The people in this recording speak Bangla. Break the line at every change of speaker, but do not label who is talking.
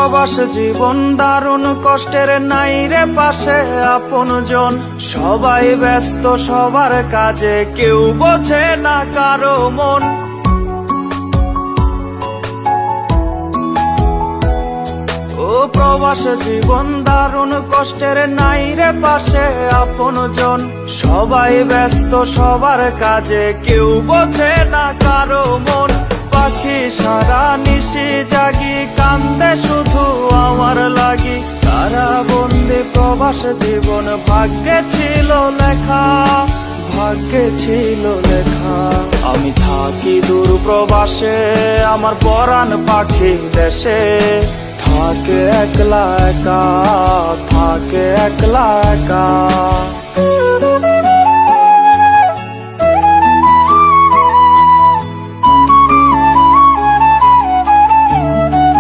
প্রবাস জীবন দারুণ কষ্টের, নাই রে পাশে আপনজন। সবাই ব্যস্ত সবার কাজে, কেউ বোঝে না কারো মন। ও প্রবাস জীবন দারুণ কষ্টের, নাই রে পাশে আপনজন। সবাই ব্যস্ত সবার কাজে, কেউ বোঝে না কারো মন। পাখি সারা নিশি জাগি, কান্দে শুধু আমার লাগি। কারাবন্দি প্রবাস জীবন ভাগ্যে ছিল লেখা, ভাগ্যে ছিল লেখা। আমি থাকি দূর প্রবাসে, আমার পরাণ পাখি দেশে। থাকে একলা একা, থাকে একলা একা।